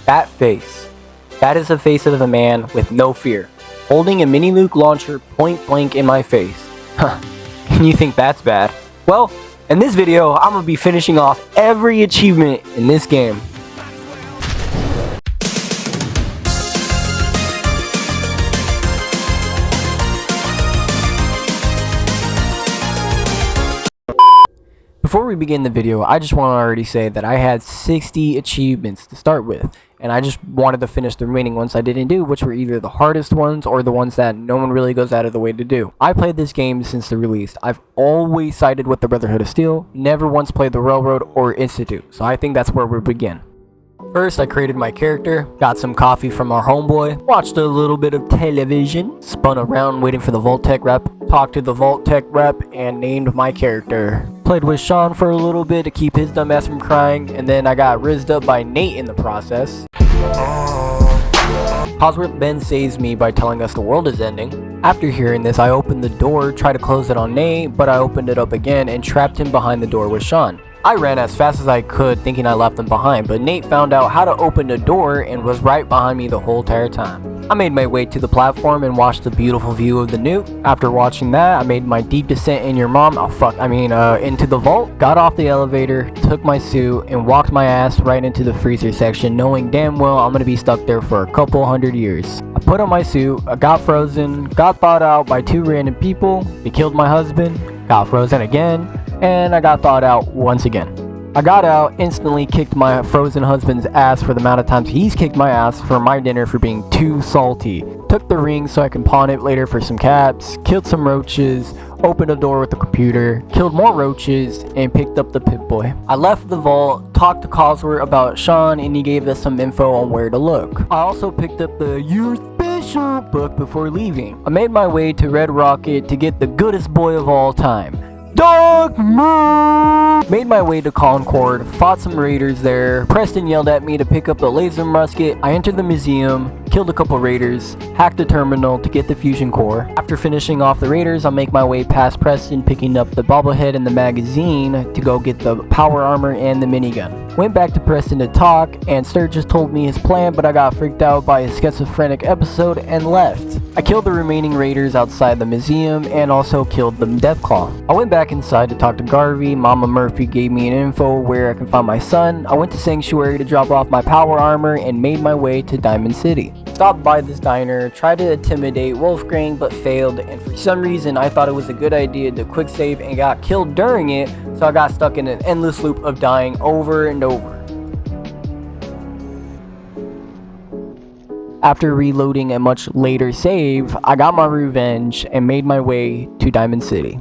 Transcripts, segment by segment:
That face. That is the face of a man with no fear, holding a mini nuke launcher point blank in my face. Huh, and you think that's bad? Well, in this video, I'm gonna be finishing off every achievement in this game. Before we begin the video, I just want to already say that I had 60 achievements to start with, and I just wanted to finish the remaining ones I didn't do, which were either the hardest ones or the ones that no one really goes out of the way to do. I played this game since the release. I've always sided with the Brotherhood of Steel, never once played the Railroad or Institute, so I think that's where we'll begin. First, I created my character, got some coffee from our homeboy, watched a little bit of television, spun around waiting for the Vault-Tec rep, talked to the Vault-Tec rep, and named my character. Played with Sean for a little bit to keep his dumb ass from crying, and then I got rizzed up by Nate in the process. Cosworth then saves me by telling us the world is ending. After hearing this, I opened the door, tried to close it on Nate, but I opened it up again and trapped him behind the door with Sean. I ran as fast as I could thinking I left him behind, but Nate found out how to open the door and was right behind me the whole entire time. I made my way to the platform and watched the beautiful view of the nuke. After watching that, I made my deep descent in your mom, into the vault, got off the elevator, took my suit, and walked my ass right into the freezer section, knowing damn well I'm gonna be stuck there for a couple hundred years. I put on my suit, I got frozen, got thawed out by two random people, they killed my husband, got frozen again, and I got thawed out once again. I got out, instantly kicked my frozen husband's ass for the amount of times he's kicked my ass for my dinner for being too salty. Took the ring so I can pawn it later for some caps, killed some roaches, opened a door with the computer, killed more roaches, and picked up the Pip-Boy. I left the vault, talked to Cosworth about Sean, and he gave us some info on where to look. I also picked up the You're Special book before leaving. I made my way to Red Rocket to get the goodest boy of all time, Dog Moon! Made my way to Concord, fought some raiders there. Preston yelled at me to pick up the laser musket. I entered the museum, killed a couple raiders, hacked the terminal to get the fusion core. After finishing off the raiders, I'll make my way past Preston, picking up the bobblehead and the magazine to go get the power armor and the minigun. Went back to Preston to talk, and Sturgis told me his plan, but I got freaked out by his schizophrenic episode and left. I killed the remaining raiders outside the museum and also killed the Deathclaw. I went back inside to talk to Garvey. Mama Murphy gave me an info where I can find my son. I went to Sanctuary to drop off my power armor and made my way to Diamond City. Stopped by this diner, tried to intimidate Wolfgang but failed, and for some reason I thought it was a good idea to quick save and got killed during it, so I got stuck in an endless loop of dying over and over. After reloading a much later save, I got my revenge and made my way to Diamond City.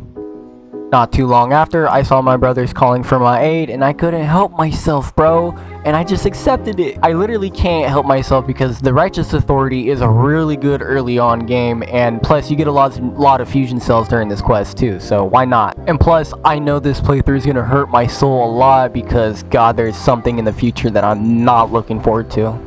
Not too long after, I saw my brothers calling for my aid and I couldn't help myself, bro, and I just accepted it. I literally can't help myself because the Righteous Authority is a really good early on game, and plus you get a lot of fusion cells during this quest too, so why not? And plus, I know this playthrough is gonna hurt my soul a lot because god, there's something in the future that I'm not looking forward to.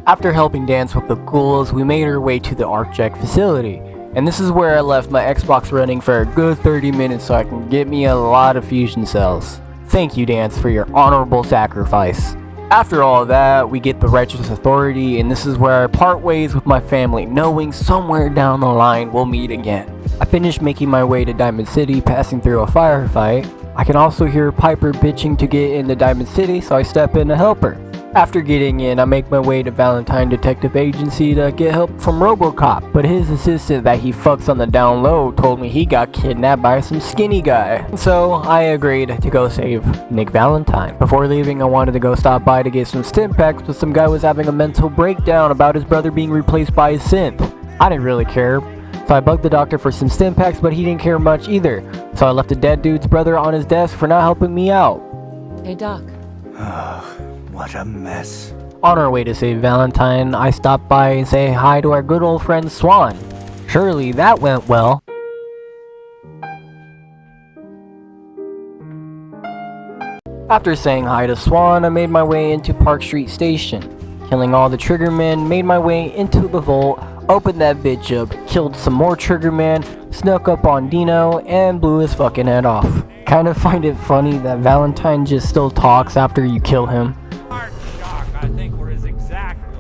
After helping dance with the ghouls, we made our way to the ArcJack facility. And this is where I left my Xbox running for a good 30 minutes so I can get me a lot of fusion cells. Thank you, Dance, for your honorable sacrifice. After all of that, we get the Righteous Authority, and this is where I part ways with my family, knowing somewhere down the line we'll meet again. I finished making my way to Diamond City, passing through a firefight. I can also hear Piper bitching to get into Diamond City, so I step in to help her. After getting in, I make my way to Valentine Detective Agency to get help from RoboCop, but his assistant that he fucks on the down low told me he got kidnapped by some skinny guy. So I agreed to go save Nick Valentine. Before leaving, I wanted to go stop by to get some stim packs, but some guy was having a mental breakdown about his brother being replaced by his synth. I didn't really care, so I bugged the doctor for some stim packs, but he didn't care much either. So I left the dead dude's brother on his desk for not helping me out. Hey, Doc. What a mess. On our way to save Valentine, I stopped by and say hi to our good old friend Swan. Surely that went well. After saying hi to Swan, I made my way into Park Street Station. Killing all the Triggermen, made my way into the vault, opened that bitch up, killed some more Triggermen, snuck up on Dino, and blew his fucking head off. Kind of find it funny that Valentine just still talks after you kill him. I think we're his exact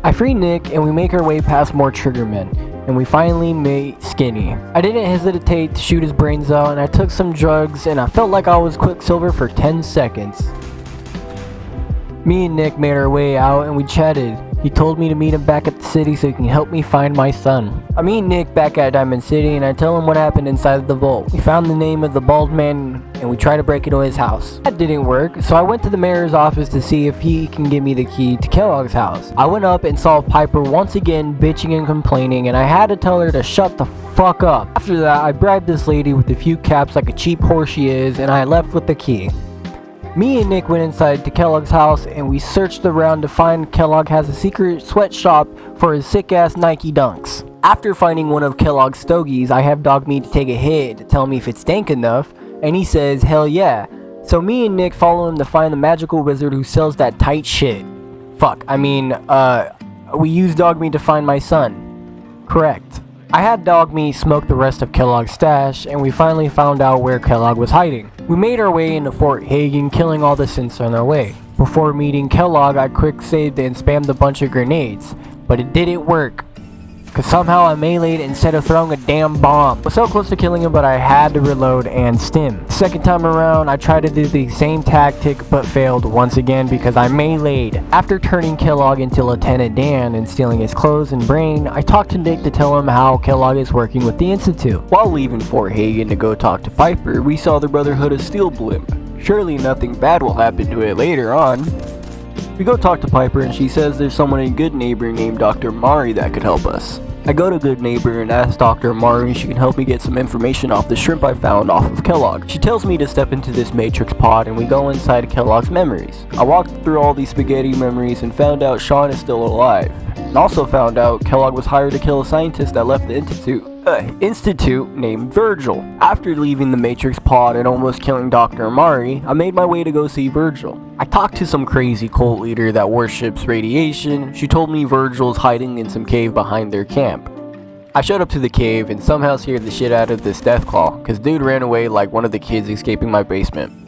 I free Nick and we make our way past more triggermen, and we finally meet Skinny. I didn't hesitate to shoot his brains out, and I took some drugs, and I felt like I was Quicksilver for 10 seconds. Me and Nick made our way out and we chatted. He told me to meet him back at the city so he can help me find my son. I meet Nick back at Diamond City and I tell him what happened inside the vault. We found the name of the bald man and we tried to break into his house. That didn't work, so I went to the mayor's office to see if he can give me the key to Kellogg's house. I went up and saw Piper once again bitching and complaining, and I had to tell her to shut the fuck up. After that, I bribed this lady with a few caps like a cheap whore she is, and I left with the key. Me and Nick went inside to Kellogg's house and we searched around to find Kellogg has a secret sweatshop for his sick ass Nike Dunks. After finding one of Kellogg's stogies, I have Dog Meat to take a hit to tell me if it's dank enough, and he says hell yeah. So me and Nick follow him to find the magical wizard who sells that tight shit. We use Dog Meat to find my son. Correct. I had Dog Meat smoke the rest of Kellogg's stash, and we finally found out where Kellogg was hiding. We made our way into Fort Hagen, killing all the synths on our way. Before meeting Kellogg, I quick saved and spammed a bunch of grenades, but it didn't work, cause somehow I meleeed instead of throwing a damn bomb. I was so close to killing him, but I had to reload and stim. Second time around, I tried to do the same tactic, but failed once again because I meleeed. After turning Kellogg into Lieutenant Dan and stealing his clothes and brain, I talked to Nick to tell him how Kellogg is working with the Institute. While leaving Fort Hagen to go talk to Piper, we saw the Brotherhood of Steel blimp. Surely nothing bad will happen to it later on. We go talk to Piper and she says there's someone in Good Neighbor named Dr. Mari that could help us. I go to Good Neighbor and ask Dr. Mari if she can help me get some information off the shrimp I found off of Kellogg. She tells me to step into this matrix pod and we go inside Kellogg's memories. I walked through all these spaghetti memories and found out Sean is still alive. And also found out Kellogg was hired to kill a scientist that left the institute named Virgil. After leaving the Matrix pod and almost killing Dr. Mari, I made my way to go see Virgil. I talked to some crazy cult leader that worships radiation. She told me Virgil's hiding in some cave behind their camp. I showed up to the cave and somehow scared the shit out of this Deathclaw, cause dude ran away like one of the kids escaping my basement.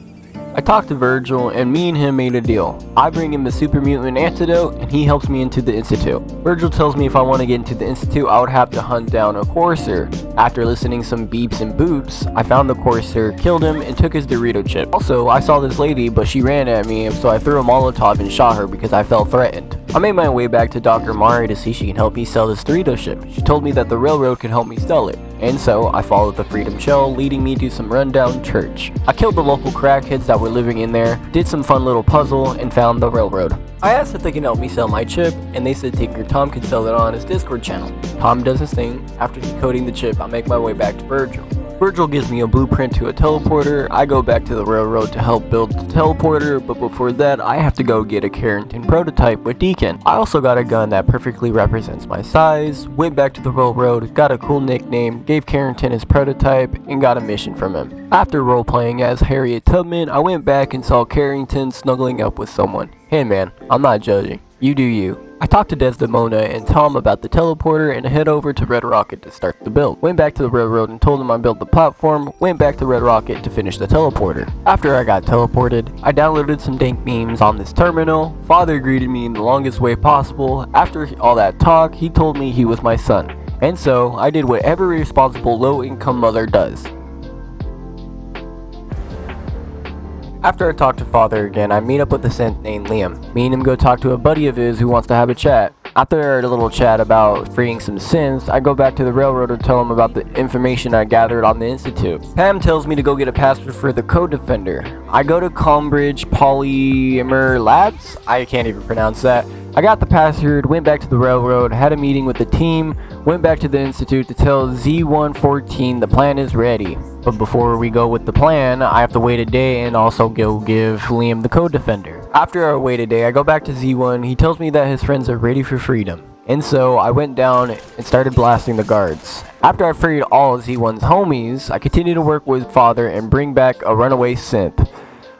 I talked to Virgil and me and him made a deal. I bring him the super mutant antidote and he helps me into the Institute. Virgil tells me if I want to get into the Institute I would have to hunt down a Courser. After listening some beeps and boops, I found the Courser, killed him, and took his Dorito chip. Also, I saw this lady but she ran at me, so I threw a Molotov and shot her because I felt threatened. I made my way back to Dr. Mari to see if she can help me sell this Dorito chip. She told me that the railroad can help me sell it. And so, I followed the Freedom Trail, leading me to some rundown church. I killed the local crackheads that were living in there, did some fun little puzzle, and found the railroad. I asked if they can help me sell my chip, and they said Tinker Tom could sell it on his Discord channel. Tom does his thing. After decoding the chip, I make my way back to Virgil. Virgil gives me a blueprint to a teleporter. I go back to the railroad to help build the teleporter, but before that, I have to go get a Carrington prototype with Deacon. I also got a gun that perfectly represents my size, went back to the railroad, got a cool nickname, gave Carrington his prototype, and got a mission from him. After role-playing as Harriet Tubman, I went back and saw Carrington snuggling up with someone. Hey man, I'm not judging. You do you. I talked to Desdemona and Tom about the teleporter and head over to Red Rocket to start the build. Went back to the railroad and told them I built the platform, went back to Red Rocket to finish the teleporter. After I got teleported, I downloaded some dank memes on this terminal. Father greeted me in the longest way possible. After all that talk, he told me he was my son. And so, I did what every responsible low-income mother does. After I talk to Father again, I meet up with a synth named Liam. Me and him go talk to a buddy of his who wants to have a chat. After a little chat about freeing some synths, I go back to the railroad to tell him about the information I gathered on the Institute. Pam tells me to go get a password for the Code Defender. I go to Combridge Polymer Labs? I can't even pronounce that. I got the password, went back to the railroad, had a meeting with the team, went back to the Institute to tell Z114 the plan is ready. But before we go with the plan, I have to wait a day and also go give Liam the Code Defender. After I wait a day, I go back to Z1, he tells me that his friends are ready for freedom. And so, I went down and started blasting the guards. After I freed all of Z1's homies, I continued to work with Father and bring back a runaway synth.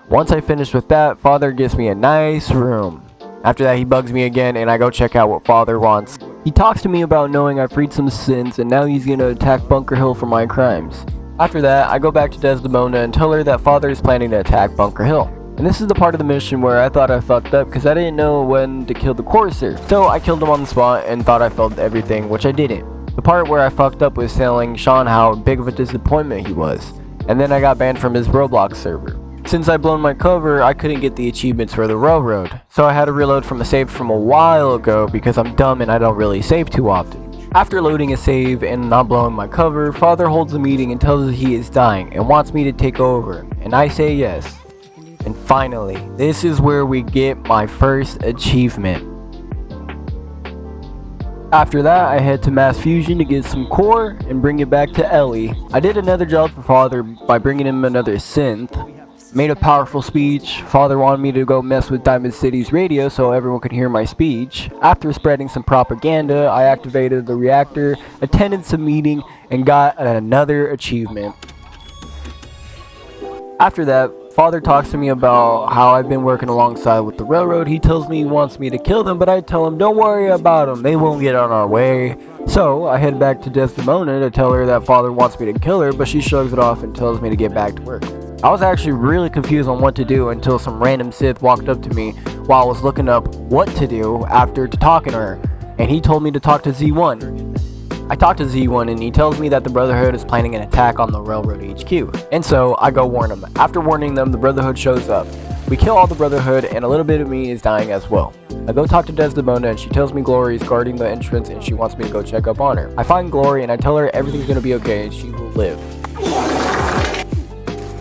Once I finished with that, Father gives me a nice room. After that, he bugs me again and I go check out what Father wants. He talks to me about knowing I freed some synths and now he's gonna attack Bunker Hill for my crimes. After that, I go back to Desdemona and tell her that Father is planning to attack Bunker Hill. And this is the part of the mission where I thought I fucked up because I didn't know when to kill the courser. So I killed him on the spot and thought I felt everything, which I didn't. The part where I fucked up was telling Sean how big of a disappointment he was. And then I got banned from his Roblox server. Since I'd blown my cover, I couldn't get the achievements for the railroad. So I had to reload from a save from a while ago because I'm dumb and I don't really save too often. After loading a save and not blowing my cover, Father holds a meeting and tells us he is dying and wants me to take over. And I say yes. And finally, this is where we get my first achievement. After that, I head to Mass Fusion to get some core and bring it back to Ellie. I did another job for Father by bringing him another synth. Made a powerful speech. Father wanted me to go mess with Diamond City's radio so everyone could hear my speech. After spreading some propaganda, I activated the reactor, attended some meeting, and got another achievement. After that, Father talks to me about how I've been working alongside with the railroad. He tells me he wants me to kill them, but I tell him don't worry about them, they won't get on our way. So I head back to Desdemona to tell her that Father wants me to kill her, but she shrugs it off and tells me to get back to work. I was actually really confused on what to do until some random Sith walked up to me while I was looking up what to do after talking to her, and he told me to talk to Z1. I talked to Z1 and he tells me that the Brotherhood is planning an attack on the Railroad HQ, and so I go warn them. After warning them, the Brotherhood shows up. We kill all the Brotherhood and a little bit of me is dying as well. I go talk to Desdemona and she tells me Glory is guarding the entrance and she wants me to go check up on her. I find Glory and I tell her everything's gonna be okay and she will live.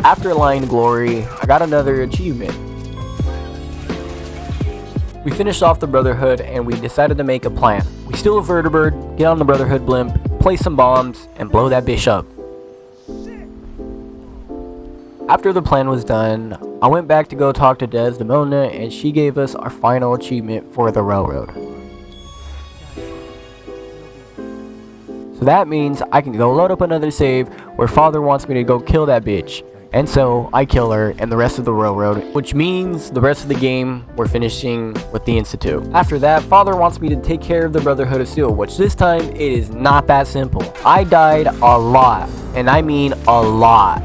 After lying to Glory, I got another achievement. We finished off the Brotherhood and we decided to make a plan. We steal a vertibird, get on the Brotherhood blimp, place some bombs, and blow that bitch up. After the plan was done, I went back to go talk to Desdemona and she gave us our final achievement for the railroad. So that means I can go load up another save where Father wants me to go kill that bitch. And so I kill her and the rest of the railroad, which means the rest of the game we're finishing with the Institute. After that, Father wants me to take care of the Brotherhood of Steel, which this time it is not that simple. I died a lot, and I mean a lot.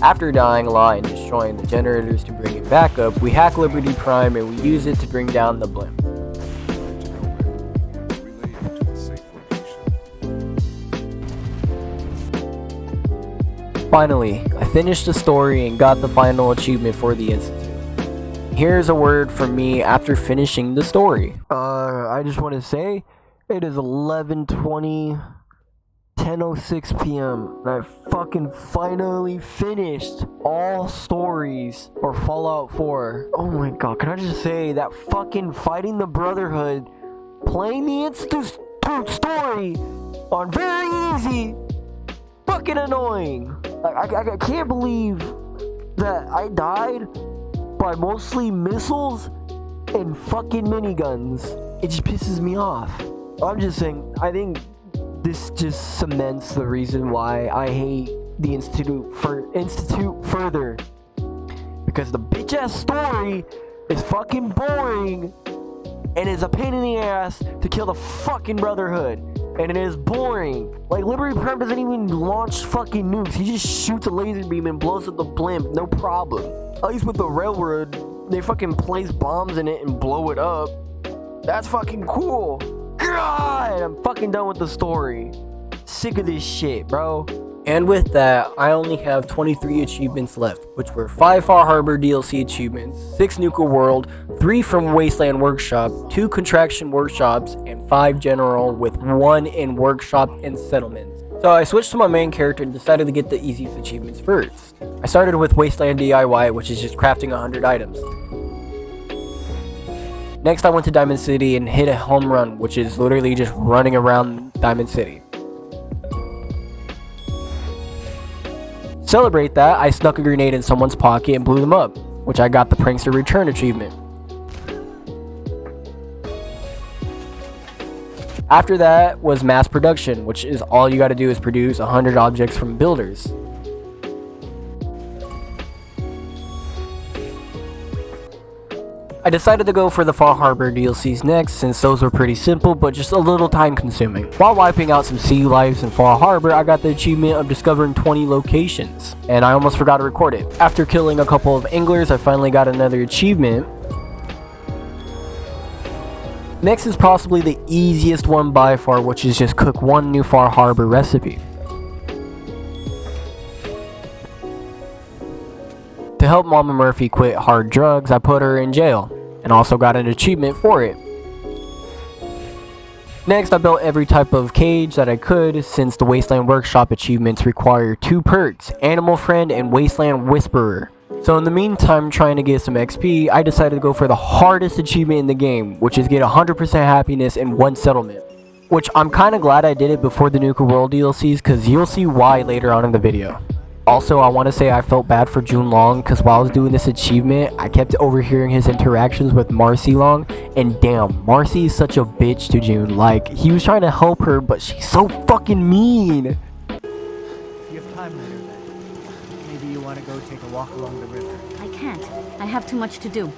After dying a lot and destroying the generators to bring it back up, we hack Liberty Prime and we use it to bring down the blimp. Finally, I finished the story and got the final achievement for the Institute. Here's a word from me after finishing the story. I just want to say, it is 11:20, 10:06 p.m. and I fucking finally finished all stories for Fallout 4. Oh my god, can I just say that fucking fighting the Brotherhood, playing the Institute story on very easy, fucking annoying. I can't believe that I died by mostly missiles and fucking miniguns. It just pisses me off. I'm just saying, I think this just cements the reason why I hate the Institute further. Because the bitch ass story is fucking boring and is a pain in the ass to kill the fucking Brotherhood. And it is boring. Like, Liberty Prime doesn't even launch fucking nukes. He just shoots a laser beam and blows up the blimp, no problem. At least with the railroad, they fucking place bombs in it and blow it up. That's fucking cool. God, I'm fucking done with the story. Sick of this shit, bro. And with that, I only have 23 achievements left, which were 5 Far Harbor DLC achievements, 6 Nuka-World, 3 from Wasteland Workshop, 2 Contraction Workshops, and 5 General, with 1 in Workshop and Settlements. So I switched to my main character and decided to get the easiest achievements first. I started with Wasteland DIY, which is just crafting 100 items. Next I went to Diamond City and hit a home run, which is literally just running around Diamond City. Celebrate that, I snuck a grenade in someone's pocket and blew them up, which I got the Prankster Return achievement. After that was mass production, which is all you gotta do is produce 100 objects from builders. I decided to go for the Far Harbor DLCs next since those were pretty simple but just a little time consuming. While wiping out some sea lives in Far Harbor, I got the achievement of discovering 20 locations, and I almost forgot to record it. After killing a couple of anglers, I finally got another achievement. Next is possibly the easiest one by far, which is just cook one new Far Harbor recipe. To help Mama Murphy quit hard drugs, I put her in jail, and also got an achievement for it. Next, I built every type of cage that I could, since the Wasteland Workshop achievements require 2 perks, Animal Friend and Wasteland Whisperer. So in the meantime, trying to get some XP, I decided to go for the hardest achievement in the game, which is get 100% happiness in 1 settlement. Which I'm kinda glad I did it before the Nuka-World DLCs, cause you'll see why later on in the video. Also, I want to say I felt bad for June Long, because while I was doing this achievement, I kept overhearing his interactions with Marcy Long, and damn, Marcy is such a bitch to June. Like, he was trying to help her, but she's so fucking mean. If you have time later, then maybe you want to go take a walk along the river. I can't. I have too much to do.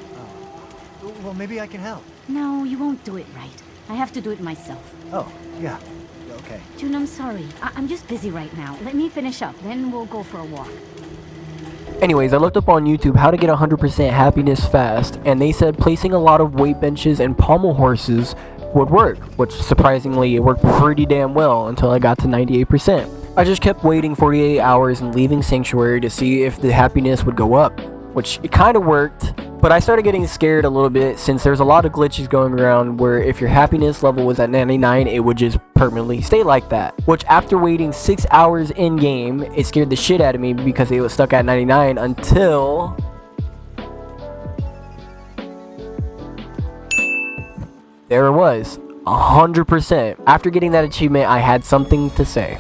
Oh. Well, maybe I can help. No, you won't do it right. I have to do it myself. Oh, yeah. Okay. June, I'm sorry. I'm just busy right now. Let me finish up, then we'll go for a walk. Anyways, I looked up on YouTube how to get 100% happiness fast, and they said placing a lot of weight benches and pommel horses would work, which surprisingly it worked pretty damn well until I got to 98%. I just kept waiting 48 hours and leaving Sanctuary to see if the happiness would go up, which it kind of worked. But I started getting scared a little bit since there's a lot of glitches going around where if your happiness level was at 99, it would just permanently stay like that. Which after waiting 6 hours in game, it scared the shit out of me because it was stuck at 99 until... there it was, 100%. After getting that achievement, I had something to say.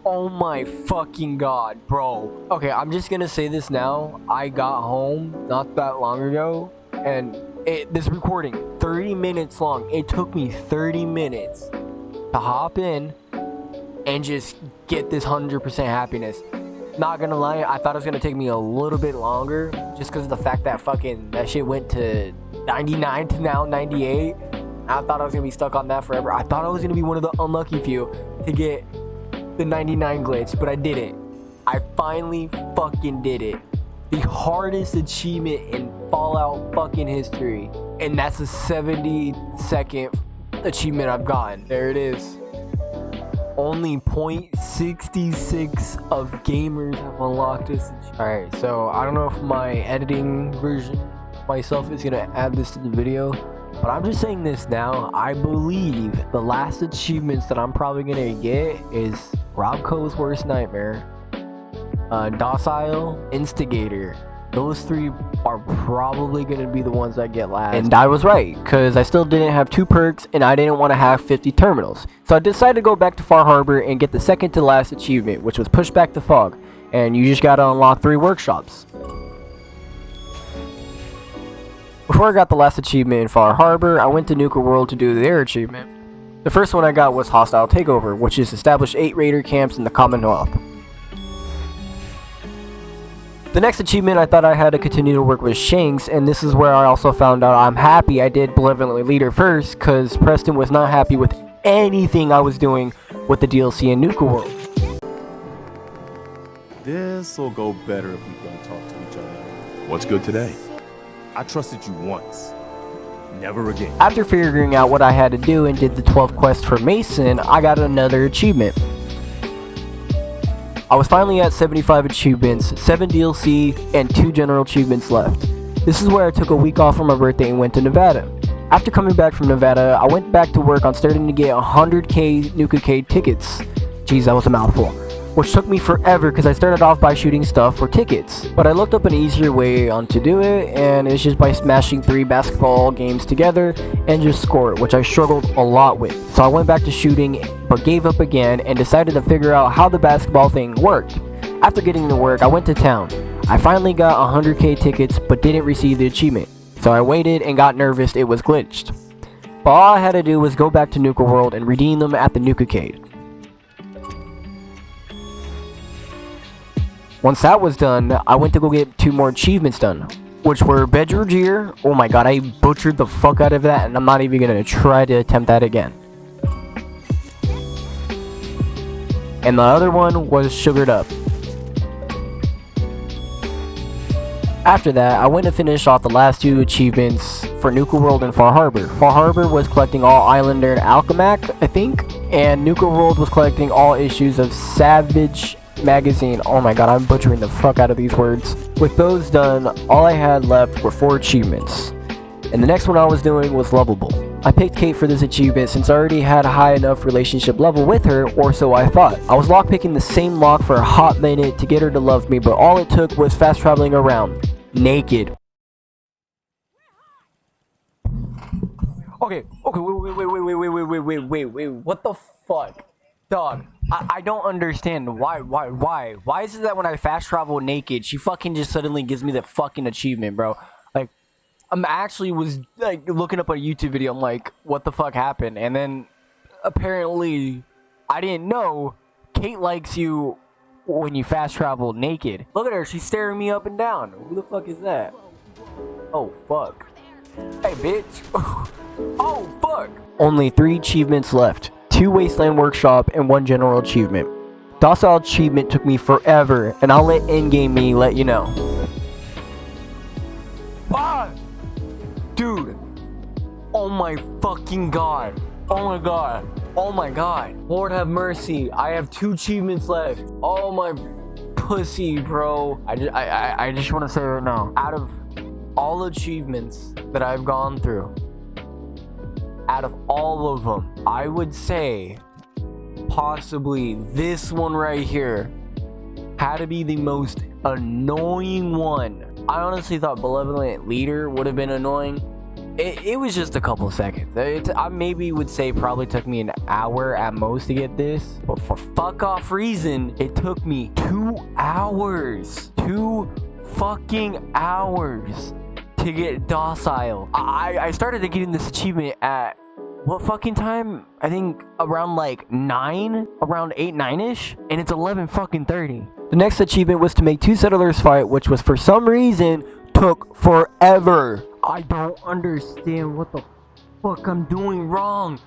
Oh my fucking god, bro. Okay, I'm just gonna say this now. I got home not that long ago, and this recording, 30 minutes long. It took me 30 minutes to hop in and just get this 100% happiness. Not gonna lie, I thought it was gonna take me a little bit longer, just because of the fact that that shit went to 99 to now 98. I thought I was gonna be stuck on that forever. I thought I was gonna be one of the unlucky few to get the 99 glitch, but I did it. I finally fucking did it. The hardest achievement in Fallout fucking history, and that's a 70-second achievement I've gotten. There it is. Only 0.66 of gamers have unlocked this. Alright, so I don't know if my editing version myself is gonna add this to the video, but I'm just saying this now. I believe the last achievements that I'm probably gonna get is Robco's Worst Nightmare, Docile, Instigator. Those 3 are probably gonna be the ones that get last. And I was right, because I still didn't have 2 perks and I didn't want to have 50 terminals. So I decided to go back to Far Harbor and get the second to last achievement, which was Push Back the Fog. And you just gotta unlock 3 workshops. Before I got the last achievement in Far Harbor, I went to Nuka-World to do their achievement. The first one I got was Hostile Takeover, which is establish 8 raider camps in the Commonwealth. The next achievement I thought I had to continue to work with Shanks, and this is where I also found out I'm happy I did Benevolently Leader first, because Preston was not happy with anything I was doing with the DLC in Nuka-World. This'll go better if we don't talk to each other. What's good today? I trusted you once. Never again. After figuring out what I had to do and did the 12 quests for Mason, I got another achievement. I was finally at 75 achievements, 7 DLC, and 2 general achievements left. This is where I took a week off for my birthday and went to Nevada. After coming back from Nevada, I went back to work on starting to get 100k Nuka-K tickets. Jeez, that was a mouthful. Which took me forever because I started off by shooting stuff for tickets. But I looked up an easier way on to do it, and it's just by smashing 3 basketball games together and just score it, which I struggled a lot with. So I went back to shooting, but gave up again and decided to figure out how the basketball thing worked. After getting to work, I went to town. I finally got 100k tickets, but didn't receive the achievement. So I waited and got nervous it was glitched. But all I had to do was go back to Nuka-World and redeem them at the Nuka-Cade. Once that was done, I went to go get 2 more achievements done. which were Bedrogier. Oh my god, I butchered the fuck out of that, and I'm not even gonna try to attempt that again. And the other one was Sugared Up. After that, I went to finish off the last 2 achievements for Nuka-World and Far Harbor. Far Harbor was collecting all Islander and Alchemac, I think, and Nuka-World was collecting all issues of Savage Magazine. Oh my god, I'm butchering the fuck out of these words. With those done, all I had left were 4 achievements, and the next one I was doing was Lovable. I picked Kate for this achievement since I already had a high enough relationship level with her, or so I thought. I was lockpicking the same lock for a hot minute to get her to love me, but all it took was fast traveling around, naked. Okay, wait, what the fuck? Dog, I don't understand why is it that when I fast travel naked, she fucking just suddenly gives me the fucking achievement, bro? Like, was like looking up a YouTube video. I'm like, what the fuck happened? And then apparently, I didn't know Kate likes you when you fast travel naked. Look at her, she's staring me up and down. Who the fuck is that? Oh fuck. Hey bitch. Oh fuck. Only 3 achievements left. 2 Wasteland Workshop and 1 General Achievement. Docile Achievement took me forever, and I'll let endgame me let you know. Ah! Dude. Oh my fucking god. Oh my god. Oh my god. Lord have mercy. I have 2 achievements left. Oh my pussy, bro. I just want to say right now, out of all achievements that I've gone through, out of all of them, I would say possibly this one right here had to be the most annoying one. I honestly thought Benevolent Leader would have been annoying. It was just a couple seconds. I maybe would say probably took me an hour at most to get this, but for fuck off reason, it took me 2 hours. 2 fucking hours to get Docile. I started to getting this achievement at what fucking time? I think around like 9, around 8, 9-ish, and it's 11 fucking 30. The next achievement was to make 2 settlers fight, which was for some reason took forever. I don't understand what the fuck I'm doing wrong.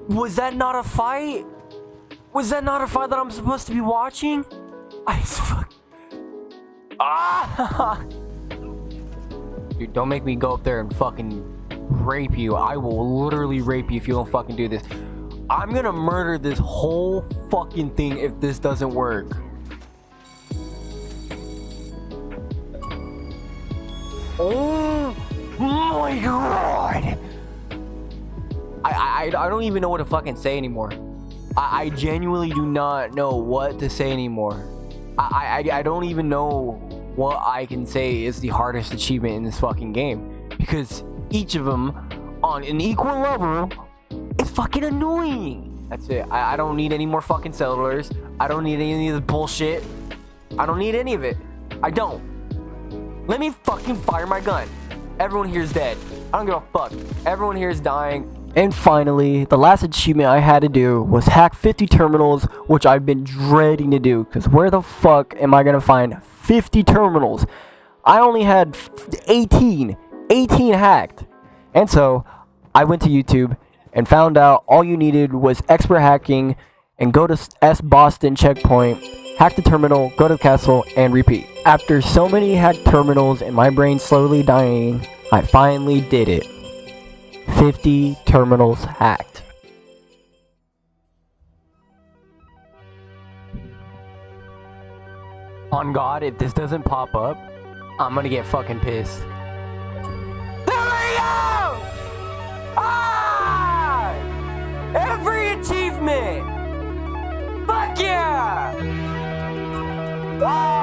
Was that not a fight? Was that not a fight that I'm supposed to be watching? Dude, don't make me go up there and fucking rape you. I will literally rape you if you don't fucking do this. I'm gonna murder this whole fucking thing if this doesn't work. Oh my god. I don't even know what to fucking say anymore. I genuinely do not know what to say anymore. I don't even know what I can say is the hardest achievement in this fucking game, because each of them on an equal level is fucking annoying. That's it. I don't need any more fucking settlers. I don't need any of the bullshit. I don't need any of it. I don't. Let me fucking fire my gun. Everyone here is dead. I don't give a fuck. Everyone here is dying. And finally, the last achievement I had to do was hack 50 terminals, which I've been dreading to do, because where the fuck am I gonna find 50 terminals? I only had 18 hacked. And so I went to YouTube and found out all you needed was expert hacking, and go to S Boston checkpoint, hack the terminal, go to the castle, and repeat. After so many hacked terminals and my brain slowly dying, I finally did it. 50 terminals hacked. On God, if this doesn't pop up, I'm gonna get fucking pissed. There we go! Ah! Every achievement! Fuck yeah! Ah!